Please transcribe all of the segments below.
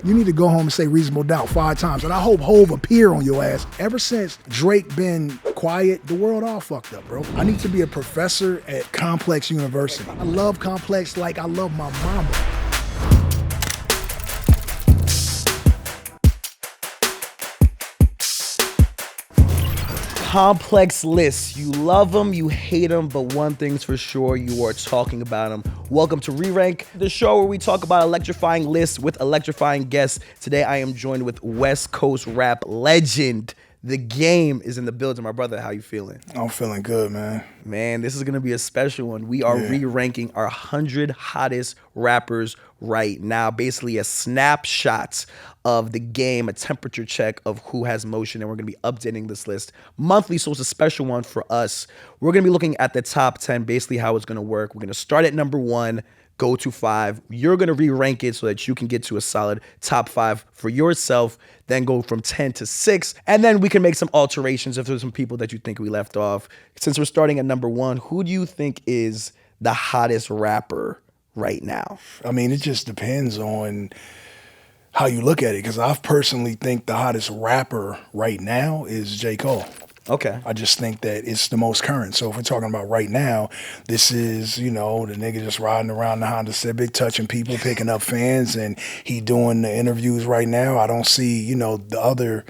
You need to go home and say Reasonable Doubt 5 times. And I hope Hove appear on your ass. Ever since Drake been quiet, the world all fucked up, bro. I need to be a professor at Complex University. I love Complex like I love my mama. Complex lists. You love them, you hate them, but one thing's for sure, you are talking about them. Welcome to Re-Rank, the show where we talk about electrifying lists with electrifying guests. Today I am joined with West Coast rap legend. The Game is in the building. My brother, how you feeling? I'm feeling good, man. Man, this is going to be a special one. We are re-ranking our 100 hottest rappers right now. Basically a snapshot of the game, a temperature check of who has motion, and we're going to be updating this list monthly, so it's a special one for us. We're going to be looking at the top 10, basically how it's going to work. We're going to start at number 1, go to 5. You're going to re-rank it so that you can get to a solid top 5 for yourself, then go from 10 to 6, and then we can make some alterations if there's some people that you think we left off. Since we're starting at number 1, who do you think is the hottest rapper right now? I mean, it just depends on how you look at it, because I personally think the hottest rapper right now is J. Cole. Okay. I just think that it's the most current. So if we're talking about right now, this is, you know, the nigga just riding around the Honda Civic, touching people, picking up fans, and he doing the interviews right now. I don't see, you know, the other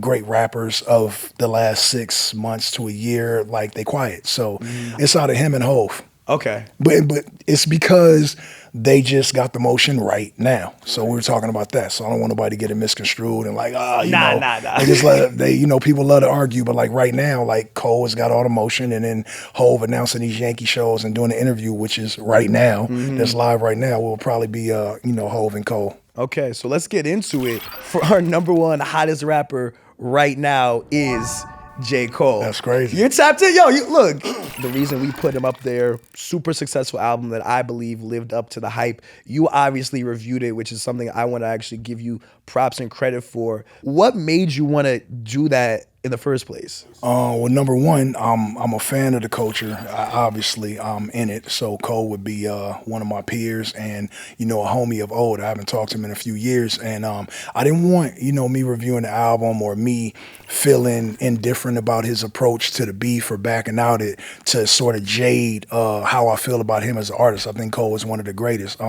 great rappers of the last 6 months to a year, like they quiet. So it's out of him and Hove. Okay. But it's because they just got the motion right now. So we were talking about that. So I don't want nobody to get it misconstrued and like, you know. They just people love to argue, but like right now, like Cole has got all the motion, and then Hove announcing these Yankee shows and doing the interview, which is right now, that's live right now, will probably be, Hove and Cole. Okay, so let's get into it. For our number 1 hottest rapper right now is J. Cole. That's crazy. You're tapped in. Yo, look. The reason we put him up there, super successful album that I believe lived up to the hype. You obviously reviewed it, which is something I want to actually give you props and credit for. What made you want to do that in the first place? Well, number 1, I'm a fan of the culture. Obviously, I'm in it. So Cole would be one of my peers and, you know, a homie of old. I haven't talked to him in a few years. And I didn't want, you know, me reviewing the album or me feeling indifferent about his approach to the beef or backing out it to sort of jade how I feel about him as an artist. I think Cole is one of the greatest.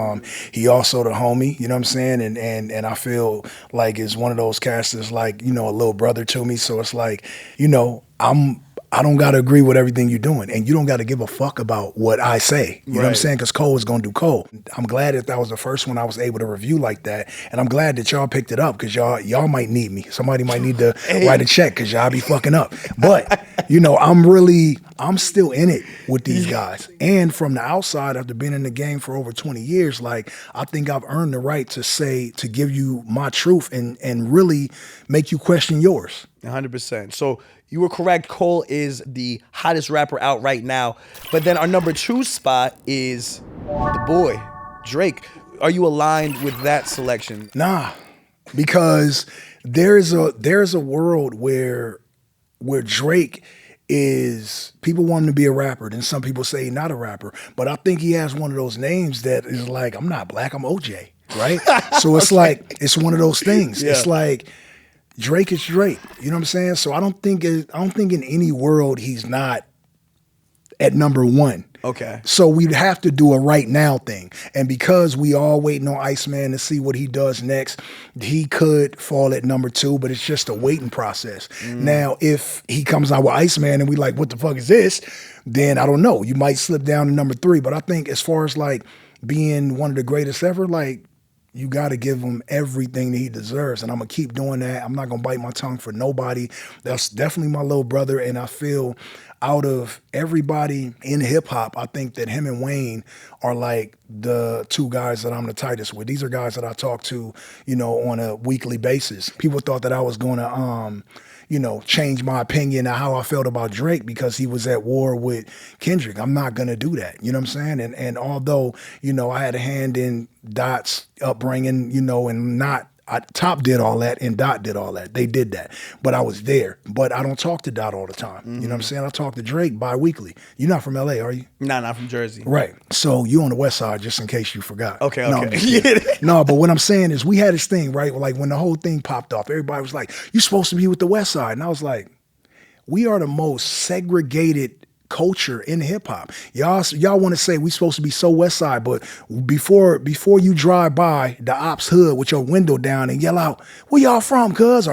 He also the homie, you know what I'm saying? And I feel like it's one of those cats that's like, you know, a little brother to me. So it's like, you know, I don't got to agree with everything you're doing, and you don't got to give a fuck about what I say. You know what I'm saying? Because Cole is going to do Cole. I'm glad that was the first one I was able to review like that, and I'm glad that y'all picked it up, because y'all might need me. Somebody might need to write a check, because y'all be fucking up. But, you know, I'm still in it with these guys. And from the outside, after being in the game for over 20 years, like, I think I've earned the right to give you my truth and really make you question yours. 100%. So you were correct. Cole is the hottest rapper out right now. But then our number 2 spot is the boy, Drake. Are you aligned with that selection? Nah, because there's a world where Drake is, people want him to be a rapper, then some people say he's not a rapper. But I think he has one of those names that is like, I'm not black, I'm OJ, right? So it's like, it's one of those things. Yeah. It's like, Drake is Drake, you know what I'm saying? So I don't think in any world he's not at number 1. Okay. So we'd have to do a right now thing. And because we all waiting on Iceman to see what he does next, he could fall at number 2, but it's just a waiting process. Now, if he comes out with Iceman and we like, what the fuck is this? Then I don't know. You might slip down to number 3. But I think as far as like being one of the greatest ever, like, you got to give him everything that he deserves. And I'm going to keep doing that. I'm not going to bite my tongue for nobody. That's definitely my little brother. And I feel out of everybody in hip hop, I think that him and Wayne are like the 2 guys that I'm the tightest with. These are guys that I talk to, you know, on a weekly basis. People thought that I was going to, change my opinion of how I felt about Drake because he was at war with Kendrick. I'm not going to do that. You know what I'm saying? And although, you know, I had a hand in Dot's upbringing, you know, and not Top did all that and Dot did all that. They did that. But I was there. But I don't talk to Dot all the time. You know what I'm saying? I talk to Drake bi-weekly. You're not from LA, are you? Nah, not from Jersey. Right. So you on the west side, just in case you forgot. Okay, No, I'm okay. just kidding. No, but what I'm saying is we had this thing, right? Like when the whole thing popped off, everybody was like, you supposed to be with the west side. And I was like, we are the most segregated culture in hip hop. Y'all want to say we supposed to be so west side, but before you drive by the ops hood with your window down and yell out, where y'all from, cuz?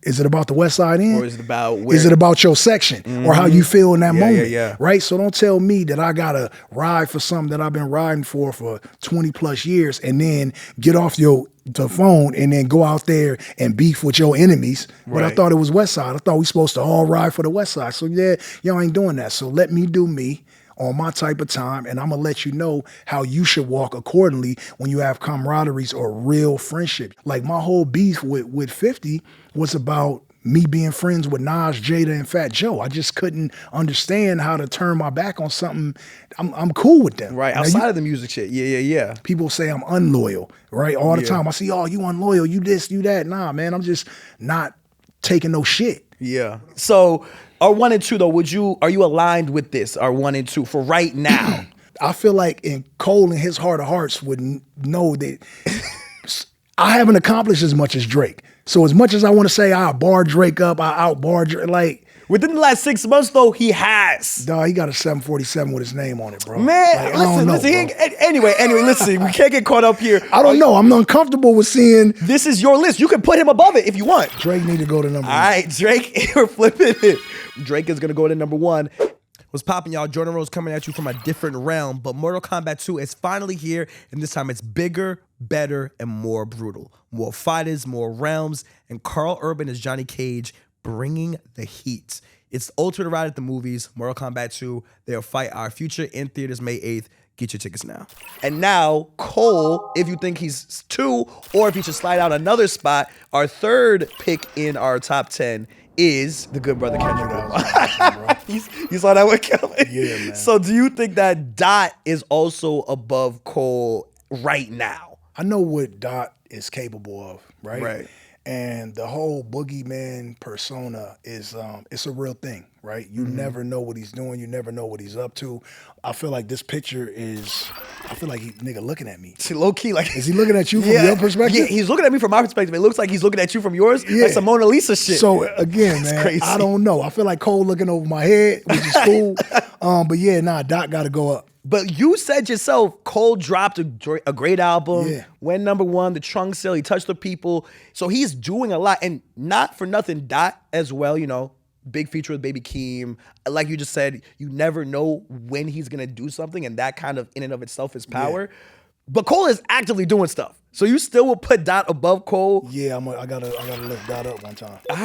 Is it about the west side end? Or is it about where? Is it about your section or how you feel in that moment? Yeah. Right? So don't tell me that I gotta ride for something that I've been riding for 20 plus years and then get off the phone and then go out there and beef with your enemies. But I thought it was west side. I thought we supposed to all ride for the west side. So yeah, y'all ain't doing that. So let me do me on my type of time, and I'm gonna let you know how you should walk accordingly when you have camaraderies or real friendship. Like my whole beef with 50 was about me being friends with Nas, Jada, and Fat Joe. I just couldn't understand how to turn my back on something. I'm cool with them. Right, Now, outside of the music shit. Yeah. people say I'm unloyal, right? All the time. I see, oh, you unloyal, you this, you that. Nah, man, I'm just not taking no shit. Yeah. So our 1 and 2 though, are you aligned with this? Our 1 and 2 for right now? I feel like Cole in his heart of hearts would know that I haven't accomplished as much as Drake. So as much as I want to say I bar Drake up, I outbar Drake, like Within the last 6 months though, he has. dawg, he got a 747 with his name on it, bro. Man, Like, I don't know, listen. bro. Anyway, listen. We can't get caught up here. I don't know. I'm uncomfortable with seeing This is your list. You can put him above it if you want. Drake need to go to number All one. right, Drake, we're flipping it. Drake is gonna go to number 1. What's popping, y'all? Jordan Rose coming at you from a different realm, but Mortal Kombat 2 is finally here, and this time it's bigger, better, and more brutal. More fighters, more realms, and Carl Urban as Johnny Cage bringing the heat. It's the ultimate ride at the movies, Mortal Kombat 2. They'll fight our future in theaters May 8th. Get your tickets now. And now, Cole, if you think he's 2, or if he should slide out another spot, our third pick in our top 10 is the good brother Kendrick Lamar. You saw that one coming? Yeah, man. So do you think that Dot is also above Cole right now? I know what Dot is capable of, right? Right. And the whole boogeyman persona is it's a real thing, right? You never know what he's doing. You never know what he's up to. I feel like this picture I feel like he nigga looking at me. See, low key, like, Is he looking at you from your perspective? Yeah, he's looking at me from my perspective. It looks like he's looking at you from yours. Yeah. Like some Mona Lisa shit. So again, It's man, crazy. I don't know. I feel like Cole looking over my head, which is cool. But yeah, Dot got to go up. But you said yourself, Cole dropped a great album, Yeah. went number 1, the trunk sale, he touched the people. So he's doing a lot. And not for nothing, Dot as well, big feature with Baby Keem. Like you just said, you never know when he's going to do something. And that kind of in and of itself is power. Yeah. But Cole is actively doing stuff. So you still will put Dot above Cole. Yeah, I gotta lift Dot up one time. All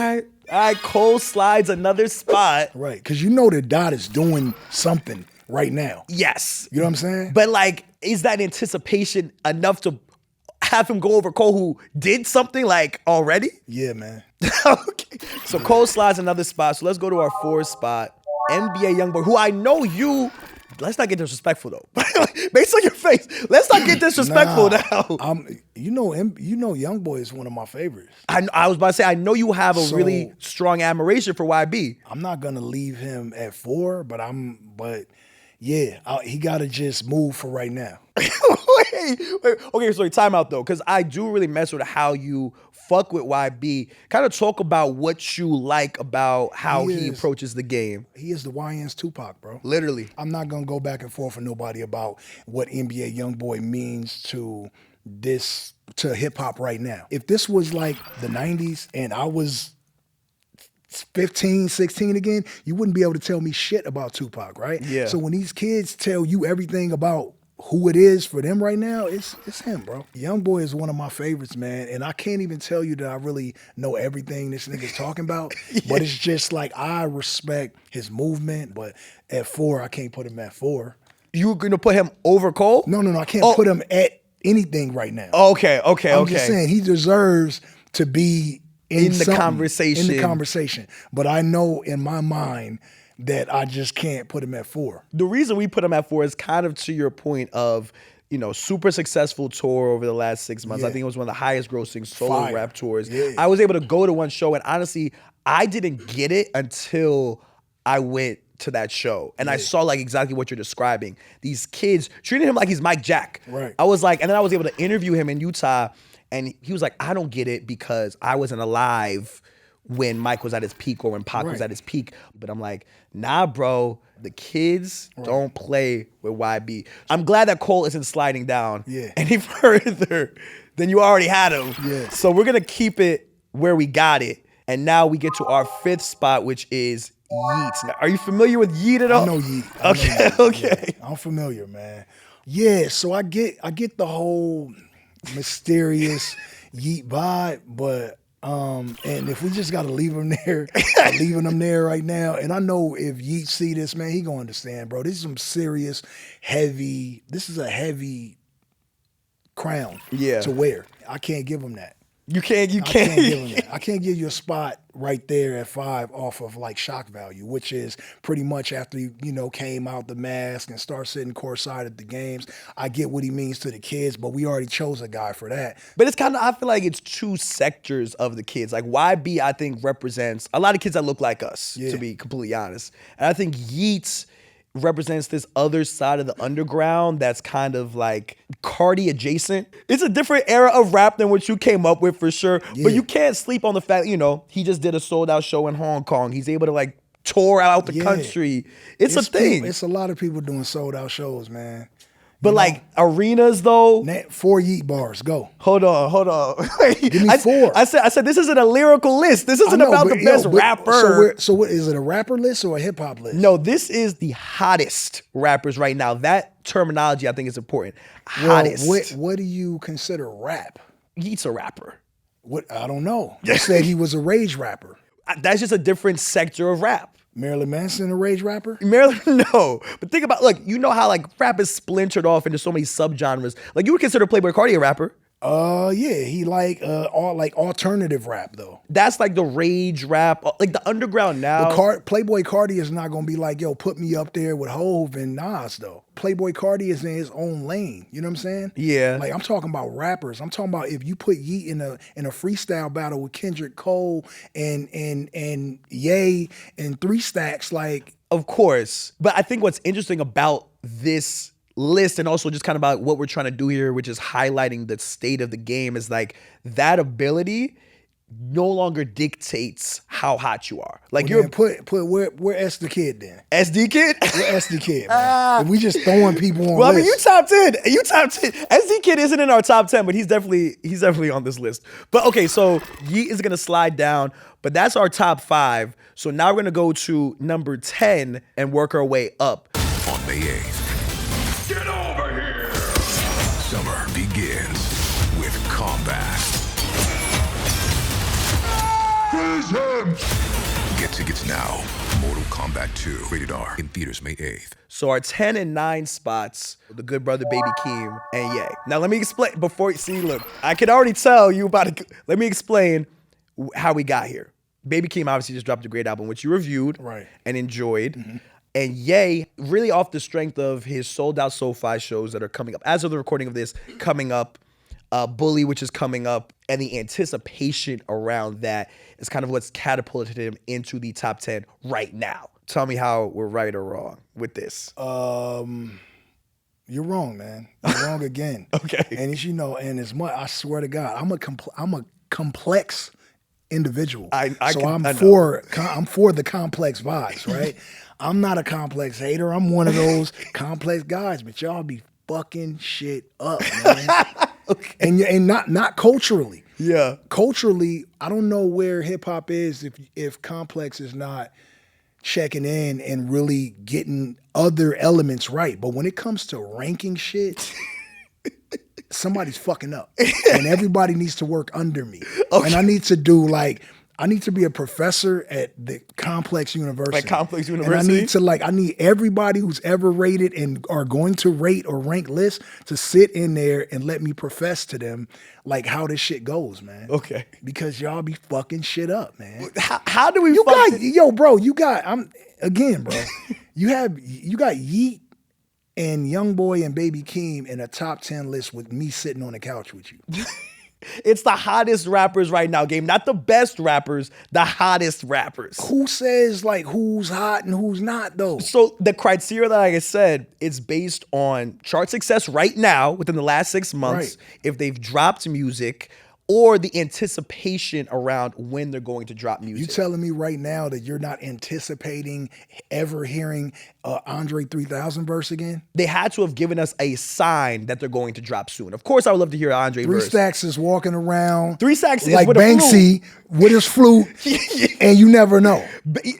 right, Cole slides another spot. Right, because you know that Dot is doing something right now. Yes. You know what I'm saying? But like, is that anticipation enough to have him go over Cole, who did something like already? Yeah, man. Okay. So Cole slides another spot. So let's go to our 4th spot. NBA YoungBoy, who I know you. Let's not get disrespectful though. Based on your face, let's not get disrespectful now. YoungBoy is one of my favorites. I was about to say, I know you have a So- really strong admiration for YB. I'm not gonna leave him at 4, but yeah, he gotta just move for right now. wait. Okay, so time out though, because I do really mess with how you fuck with YB. Kind of talk about what you like about how he approaches the game. He is the YN's Tupac, bro. Literally. I'm not gonna go back and forth with nobody about what NBA YoungBoy means to hip hop right now. If this was like the 90s and I was 15, 16 again, you wouldn't be able to tell me shit about Tupac, right? Yeah. So when these kids tell you everything about who it is for them right now, it's him, bro. YoungBoy is one of my favorites, man. And I can't even tell you that I really know everything this nigga's talking about. But it's just like I respect his movement. But at 4, I can't put him at 4. You gonna put him over Cole? No, I can't put him at anything right now. Okay. I'm just saying he deserves to be in the conversation. In the conversation. But I know in my mind that I just can't put him at 4. The reason we put him at 4 is kind of to your point of, super successful tour over the last 6 months. I Yeah. think it was one of the highest grossing solo Fire. rap tours. Yeah. I was able to go to one show, and honestly, I didn't get it until I went to that show. And I saw like exactly what you're describing. These kids treating him like he's Mike Jack. Right. I was like, and then I was able to interview him in Utah, and he was like, I don't get it because I wasn't alive when Mike was at his peak or when Pac was Right. at his peak. But I'm like, nah, bro, the kids don't play with YB. I'm glad that Cole isn't sliding down any further than you already had him. Yeah. So we're going to keep it where we got it. And now we get to our 5th spot, which is Yeat. Now, are you familiar with Yeat at all? I know Yeat. Okay. Yeah, I'm familiar, man. Yeah, so I get the whole mysterious Yeat vibe, but and if we just gotta leave him there, I'm leaving him there right now. And I know if Yeat see this, man, he gonna understand, bro. This is some serious, heavy. This is a heavy crown to wear. I can't give him that. You can't. I can't give him that. I can't give you a spot right there at 5 off of like shock value, which is pretty much after he, came out the mask and start sitting courtside at the games. I get what he means to the kids, but we already chose a guy for that. But it's kind of, I feel like it's 2 sectors of the kids. Like YB, I think, represents a lot of kids that look like us, to be completely honest. And I think Yeats represents this other side of the underground that's kind of like Cardi adjacent. It's a different era of rap than what you came up with for sure. Yeah. But you can't sleep on the fact, he just did a sold out show in Hong Kong. He's able to like tour out the country. It's a thing. It's a lot of people doing sold out shows, man. But like arenas though. 4 Yeat bars, go. Hold on. Give me 4. I said this isn't a lyrical list. This isn't about the best rapper. So what is it, a rapper list or a hip hop list? No, this is the hottest rappers right now. That terminology I think is important. Hottest. Well, what do you consider rap? Yeat's a rapper. What, I don't know. You said he was a rage rapper. That's just a different sector of rap. Marilyn Manson, a rage rapper? Marilyn, no. But think about, look, you know how like rap is splintered off into so many subgenres. Like you would consider Playboi Carti a rapper. Yeah, he like alternative rap though. That's like the rage rap, like the underground now. But Playboi Carti is not gonna be like, yo, put me up there with Hove and Nas though. Playboi Carti is in his own lane. You know what I'm saying? Yeah. Like I'm talking about rappers. I'm talking about if you put Yeat in a freestyle battle with Kendrick, Cole, and Ye and 3 Stacks, like. Of course. But I think what's interesting about this list and also just kind of about what we're trying to do here, which is highlighting the state of the game, is like that ability no longer dictates how hot you are. Like you're put where S the Kid then? SD Kid? Where S the Kid, man? If we just throwing people on. Well, I mean, lists. you top 10. SD Kid isn't in our top 10, but he's definitely on this list. But okay, so Yeat is gonna slide down, but that's our top 5. So now we're gonna go to number 10 and work our way up. On May 8th, get over here! Summer begins with combat. Freeze him! Get tickets now. Mortal Kombat 2, rated R, in theaters May 8th. So our 10 and 9 spots, the good brother Baby Keem and Ye. Now let me explain look, I can already tell you about it. Let me explain how we got here. Baby Keem obviously just dropped a great album, which you reviewed and enjoyed. Mm-hmm. And Ye, really off the strength of his sold out SoFi shows that are coming up, as of the recording of this, coming up, Bully, which is coming up, and the anticipation around that is kind of what's catapulted him into the top 10 right now. Tell me how we're right or wrong with this. You're wrong, man. You're wrong again. Okay. And as you know, and as much, I swear to God, I'm a complex individual. I'm for the complex vibes, right? I'm not a complex hater. I'm one of those complex guys, but y'all be fucking shit up, man. Okay. And not culturally. Yeah. Culturally, I don't know where hip hop is if complex is not checking in and really getting other elements right. But when it comes to ranking shit, somebody's fucking up. And everybody needs to work under me. Okay. And I need to be a professor at the Complex University. Like Complex University? And I need everybody who's ever rated and are going to rate or rank lists to sit in there and let me profess to them like how this shit goes, man. Okay. Because y'all be fucking shit up, man. How do we you got Yeat, you got Yeat and YoungBoy and Baby Keem in a top 10 list with me sitting on the couch with you. It's the hottest rappers right now, game. Not the best rappers, the hottest rappers. Who says like who's hot and who's not though? So the criteria that like I said, it's based on chart success right now within the last 6 months, Right. if they've dropped music, or the anticipation around when they're going to drop music. You telling me right now that you're not anticipating ever hearing Andre 3000 verse again? They had to have given us a sign that they're going to drop soon. Of course, I would love to hear Andre Three verse. Stacks is walking around. 3 Stacks is like with a Banksy with his flute, and you never know.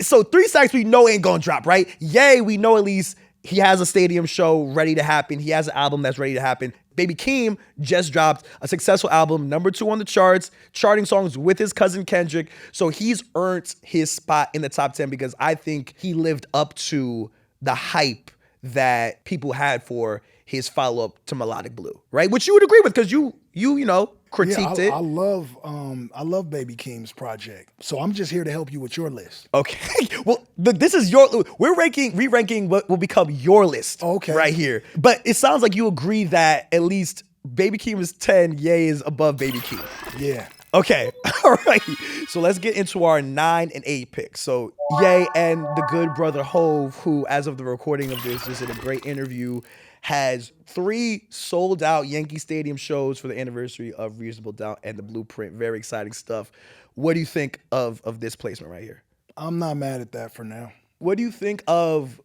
So 3 Stacks we know ain't gonna drop, right? Yay, we know at least he has a stadium show ready to happen. He has an album that's ready to happen. Baby Keem just dropped a successful album, #2 on the charts, charting songs with his cousin Kendrick. So he's earned his spot in the top 10 because I think he lived up to the hype that people had for his follow-up to Melodic Blue, right? Which you would agree with because you know, critiqued it. I love Baby Keem's project. So I'm just here to help you with your list. Okay. Well, this is we're re-ranking what will become your list. Okay. Right here. But it sounds like you agree that at least Baby Keem is 10, Ye is above Baby Keem. Yeah. Okay. All right. So let's get into our 9 and 8 picks. So Ye and the good brother Hove, who as of the recording of this just did a great interview, has 3 sold out Yankee Stadium shows for the anniversary of Reasonable Doubt and The Blueprint. Very exciting stuff. What do you think of this placement right here? I'm not mad at that for now. What do you think of,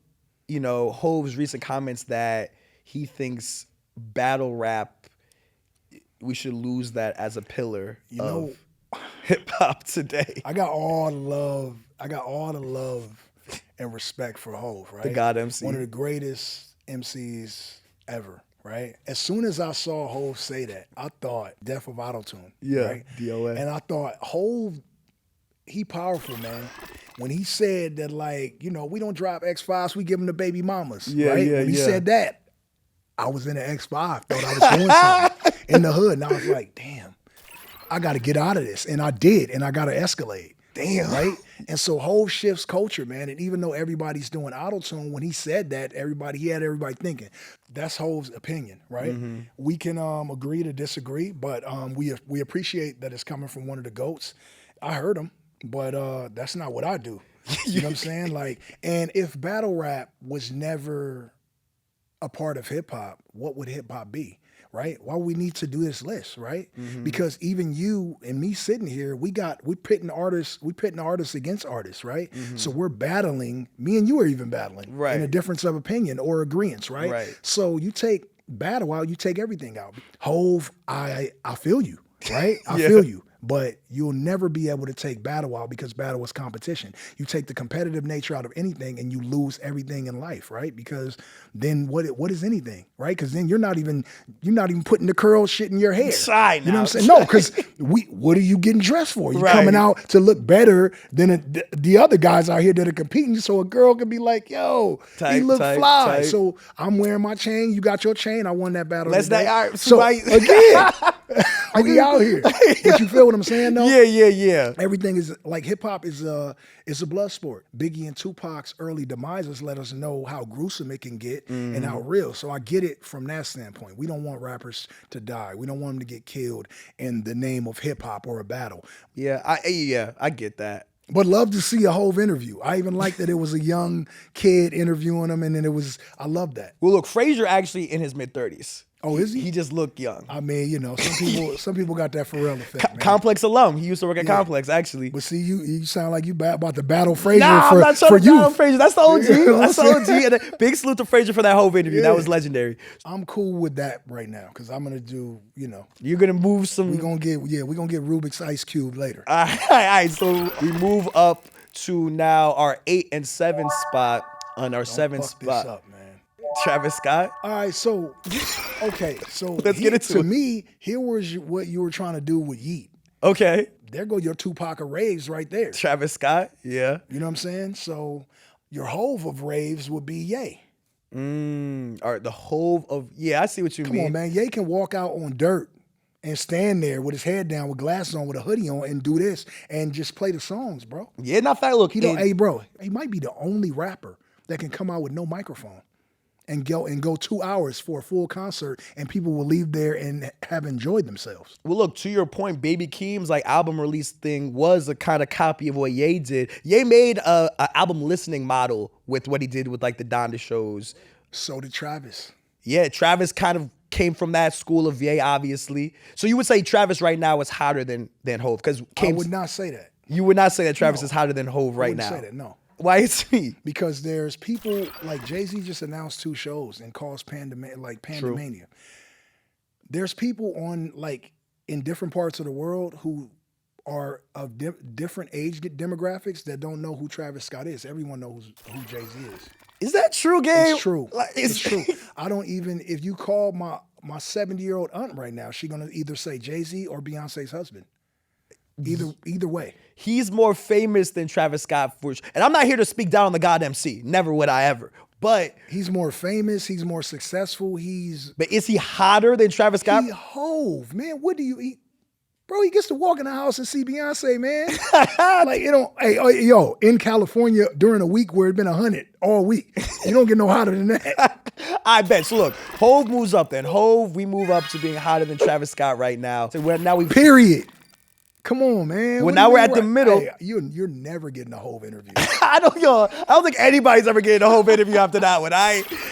Hove's recent comments that he thinks battle rap, we should lose that as a pillar of hip hop today? I got all the love and respect for Hove, right? The God MC. One of the greatest MCs ever, right? As soon as I saw Hove say that, I thought Death of Autotune. Yeah, right? DOA. And I thought Hove, he powerful, man. When he said that, like, we don't drop X5s, we give them to baby mamas, right? When he said that, I was in the X5, thought I was doing something in the hood, and I was like, damn, I got to get out of this. And I did, and I got to escalate. Damn. Right? And so Hove shifts culture, man. And even though everybody's doing autotune, when he said that, he had everybody thinking. That's Hove's opinion, right? Mm-hmm. We can agree to disagree, but we appreciate that it's coming from one of the GOATs. I heard him, but that's not what I do. You know what I'm saying? Like, and if battle rap was never a part of hip hop, what would hip hop be? Right? Why we need to do this list, right? Mm-hmm. Because even you and me sitting here, we pitting artists against artists, right? Mm-hmm. So we're battling, me and you are even battling in a difference of opinion or agreement, right? So you take battle out, you take everything out. Hove, I feel you, right? I feel you. But you'll never be able to take battle out because battle is competition. You take the competitive nature out of anything and you lose everything in life, right? Because then what is anything, right? Because then you're not even putting the curl shit in your hair. Side you know what I'm saying? No, because what are you getting dressed for? You're coming out to look better than the other guys out here that are competing, so a girl can be like, yo, he look fly. So I'm wearing my chain, you got your chain, I won that battle today. So again, we out here. But you feel what I'm saying, though? Yeah. Everything is like hip hop is a blood sport. Biggie and Tupac's early demises let us know how gruesome it can get and how real. So I get it from that standpoint. We don't want rappers to die. We don't want them to get killed in the name of hip hop or a battle. Yeah, I get that. But love to see a Hove interview. I even like that it was a young kid interviewing him, and then I love that. Well, look, Frazier actually in his mid-30s. Oh, is he? He just looked young. I mean, some people got that Pharrell effect, man. Complex alum. He used to work at Complex, actually. But see, you sound like you about to battle Frazier I'm not trying for to you. battle Frazier. That's the OG. That's the OG. And a big salute to Frazier for that Hove interview. That was legendary. I'm cool with that right now because I'm gonna do, You're gonna move some. We're gonna get Rubik's Ice Cube later. All right. So we move up to now our 8 and 7 spot on our 7th spot. This up, man. Travis Scott. All right, so Let's get into it. To me, here was what you were trying to do with Yeat. Okay. There go your Tupac of raves right there. Travis Scott, yeah. You know what I'm saying? So your Hove of raves would be Ye. All right, the Hove of, I see what you mean. Come on, man. Ye can walk out on dirt and stand there with his head down with glasses on with a hoodie on and do this and just play the songs, bro. Yeah, not fact. Look, hey, bro, he might be the only rapper that can come out with no microphone and go 2 hours for a full concert, and people will leave there and have enjoyed themselves. Well, look, to your point, Baby Keem's like album release thing was a kind of copy of what Ye did. Ye made a album listening model with what he did with like the Donda shows. So did Travis. Yeah, Travis kind of came from that school of Ye, obviously. So you would say Travis right now is hotter than Hove? Because I would not say that. You would not say that Travis is hotter than Hove right now? I wouldn't say that, no. Why is he? Because there's people like Jay-Z just announced 2 shows and caused pandemania. There's people on like in different parts of the world who are of different age demographics that don't know who Travis Scott is. Everyone knows who Jay-Z is. Is that true, Gabe? It's true. Like, it's true. I don't even, if you call my 70-year-old aunt right now, she's gonna either say Jay-Z or Beyonce's husband. Either way. He's more famous than Travis Scott for sure. And I'm not here to speak down on the goddamn C. Never would I ever. But he's more famous. He's more successful. But is he hotter than Travis Scott? He Hove, man. What do you eat? Bro, he gets to walk in the house and see Beyonce, man. Like, you know, hey, yo, in California during a week where it's been 100 all week, you don't get no hotter than that. I bet. So look, Hove moves up then. Hove, we move up to being hotter than Travis Scott right now. So Period. Come on, man. Well, now we're at the middle. Hey, you're never getting a Hove interview. I don't think anybody's ever getting a Hove interview after that one.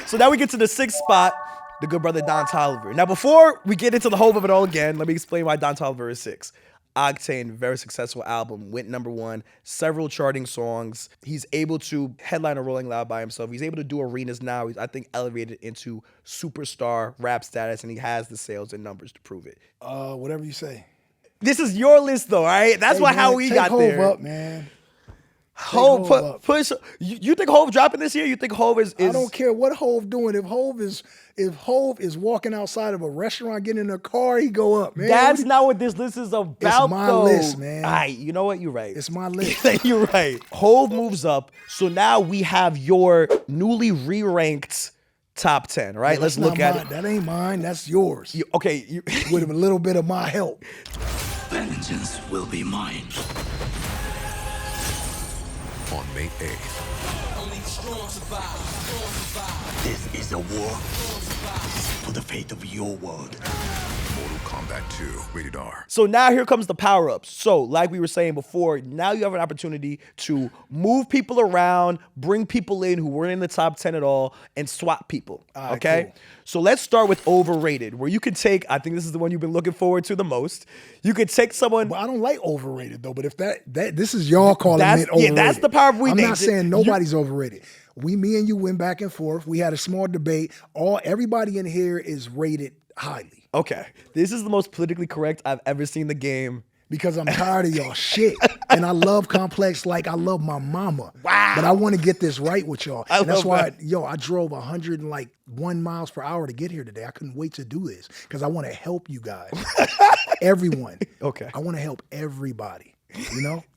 So now we get to the 6th spot, the good brother Don Toliver. Now, before we get into the Hove of it all again, let me explain why Don Toliver is 6. Octane, very successful album, went #1, several charting songs. He's able to headline a Rolling Loud by himself. He's able to do arenas now. He's, I think, elevated into superstar rap status, and he has the sales and numbers to prove it. Whatever you say. This is your list, though, all right? That's how we got Hove there. Up, man. Hove push. You think Hove dropping this year? You think Hove is? I don't care what Hove doing. If Hove is walking outside of a restaurant, getting in a car, he go up, man. That's not what this list is about. It's my list, man. All right, you know what? You're right. It's my list. You're right. Hove moves up, so now we have your newly re-ranked top 10. Right? Let's look at it. That ain't mine. That's yours. Okay. With a little bit of my help. Vengeance will be mine. On May 8th. Only the strong survive. This is a war for the fate of your world. Mortal Kombat 2, rated R. So now here comes the power-ups. So like we were saying before, now you have an opportunity to move people around, bring people in who weren't in the top 10 at all, and swap people, okay? Cool. So let's start with Overrated, where you could take, I think this is the one you've been looking forward to the most. You could take someone... But I don't like Overrated, though. But if this is y'all calling it overrated. Yeah, that's the power we I'm named not saying nobody's overrated. Me and you went back and forth. We had a small debate. Everybody in here is rated highly. Okay, this is the most politically correct I've ever seen the game. Because I'm tired of y'all shit. And I love Complex like I love my mama. Wow. But I want to get this right with y'all. And that's why, that. I drove 101 miles per hour to get here today. I couldn't wait to do this because I want to help you guys. Everyone. Okay. I want to help everybody.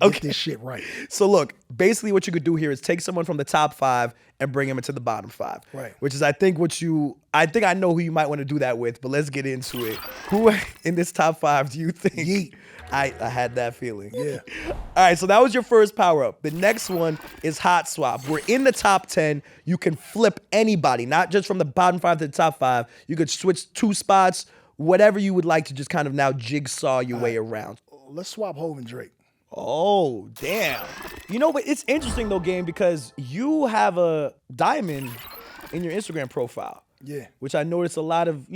Get this shit right. So look, basically what you could do here is take someone from the top 5 and bring them into the bottom 5. Right. Which is I think I know who you might want to do that with, but let's get into it. Who in this top 5 do you think? Yeat. I had that feeling. Yeah. All right, so that was your first power up. The next one is Hot Swap. We're in the top 10. You can flip anybody, not just from the bottom 5 to the top 5. You could switch 2 spots, whatever you would like to just kind of now jigsaw your way around. Let's swap Hove and Drake. Oh, damn. You know what? It's interesting, though, Game, because you have a diamond in your Instagram profile. Yeah. Which I noticed a lot of,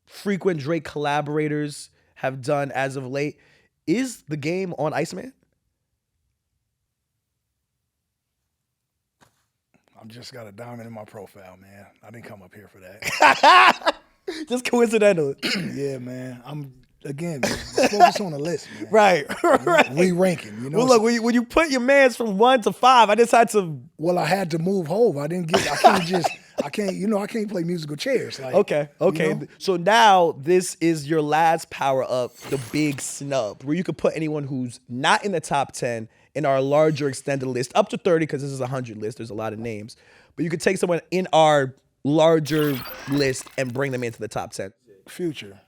frequent Drake collaborators have done as of late. Is the Game on Iceman? I've just got a diamond in my profile, man. I didn't come up here for that. Just coincidental. Yeah, man. I'm, again, focus on the list, man. Right. Re-ranking, Well, look, when you put your mans from 1 to 5, I just had to... Well, I had to move Hove. I can't play musical chairs. Like, Okay. So now this is your last power up, the big snub, where you could put anyone who's not in the top 10 in our larger extended list, up to 30, because this is a 100 list. There's a lot of names. But you could take someone in our larger list and bring them into the top 10. Future?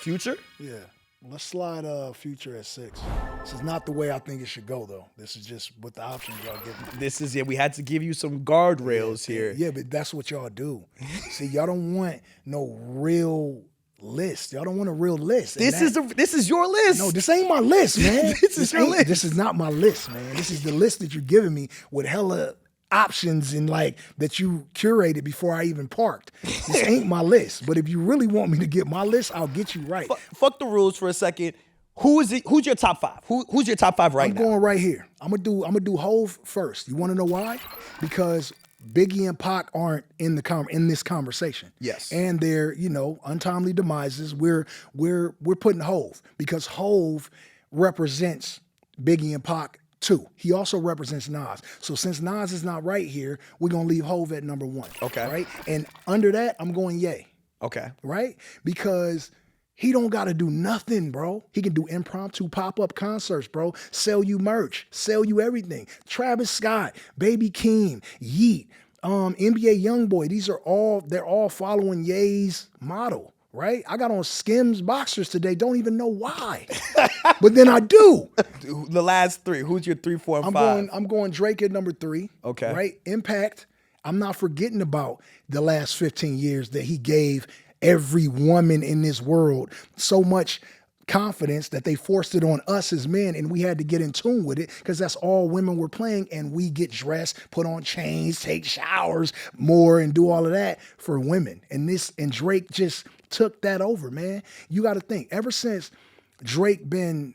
Future? Yeah. Let's slide Future at 6. This is not the way I think it should go, though. This is just what the options y'all give me. This is we had to give you some guardrails here. Yeah, but that's what y'all do. See, y'all don't want no real list. Y'all don't want a real list. This is your list. No, this ain't my list, man. This is your list. This is not my list, man. This is the list that you're giving me with hella options and like that you curated before I even parked. This ain't my list. But if you really want me to get my list, I'll get you right. Fuck the rules for a second. Who's your top 5? Who's your top 5 right now? I'm going right here. I'm gonna do Hove first. You want to know why? Because Biggie and Pac aren't in this conversation. Yes. And their, untimely demises, we're putting Hove because Hove represents Biggie and Pac too. He also represents Nas. So since Nas is not right here, we're gonna leave Hove at number 1. Okay. Right? And under that, I'm going Ye. Okay. Right? Because he don't gotta do nothing, bro. He can do impromptu pop-up concerts, bro. Sell you merch, sell you everything. Travis Scott, Baby Keem, Yeat, NBA YoungBoy. They're all following Ye's model, right? I got on Skims boxers today. Don't even know why, but then I do. The last 3. Who's your 3, 4, and 5? I'm going Drake at number 3. Okay. Right? Impact. I'm not forgetting about the last 15 years that he gave every woman in this world so much confidence that they forced it on us as men, and we had to get in tune with it because that's all women were playing, and we get dressed, put on chains, take showers more, and do all of that for women. And Drake just took that over, man. You got to think, ever since Drake been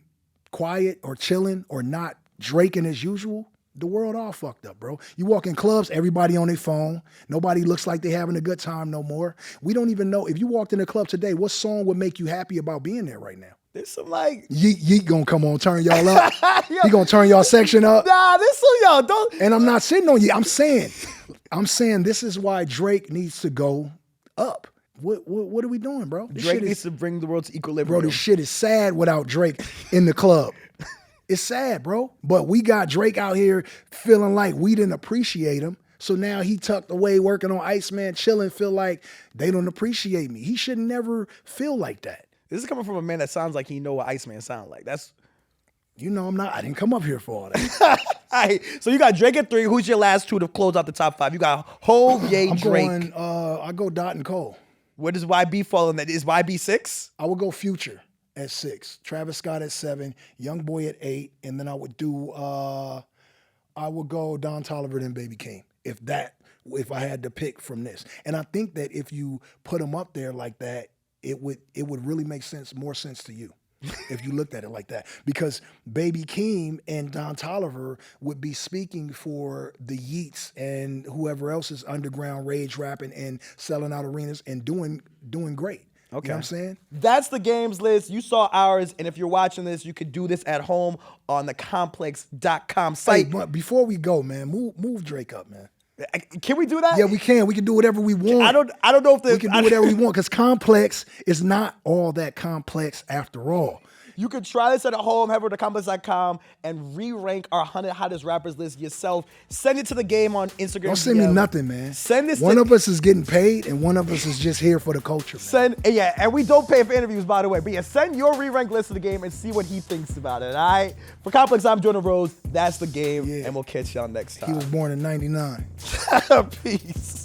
quiet or chilling or not Draking as usual, the world all fucked up, bro. You walk in clubs, everybody on their phone. Nobody looks like they having a good time no more. We don't even know. If you walked in a club today, what song would make you happy about being there right now? There's some like... Yeat gonna come on, turn y'all up. He gonna turn y'all section up. Nah, this some y'all don't... And I'm not sitting on you. I'm saying this is why Drake needs to go up. What are we doing, bro? Drake needs to bring the world to equilibrium. Bro, this shit is sad without Drake in the club. It's sad, bro. But we got Drake out here feeling like we didn't appreciate him. So now he tucked away working on Iceman, chilling, feel like they don't appreciate me. He should never feel like that. This is coming from a man that sounds like he know what Iceman sound like. That's... I didn't come up here for all that. All right, so you got Drake at 3. Who's your last 2 to close out the top 5? You got Hove, Ye, Drake. I go Dot and Cole. Where does YB fall in that? Is YB 6? I would go Future at 6, Travis Scott at 7, YoungBoy at 8, and then I would go Don Toliver and Baby Keem. If I had to pick from this. And I think that if you put them up there like that, it would really make more sense to you. If you looked at it like that. Because Baby Keem and Don Toliver would be speaking for the Yeats and whoever else is underground rage rapping and selling out arenas and doing great. Okay. You know what I'm saying? That's the games list. You saw ours, and if you're watching this, you could do this at home on the complex.com site. Hey, but before we go, man, move Drake up, man. Can we do that? Yeah, we can. We can do whatever we want. I don't know if we can do whatever we want because complex is not all that complex after all. You can try this at home. Head over to complex.com and re-rank our 100 hottest rappers list yourself. Send it to the game on Instagram. Don't send me nothing, man. Send this. One of us is getting paid, and one of us is just here for the culture. Man. And we don't pay for interviews, by the way. But yeah, send your re-rank list to the game and see what he thinks about it. All right. For Complex, I'm Jordan Rose. That's the game, and we'll catch y'all next time. He was born in '99. Peace.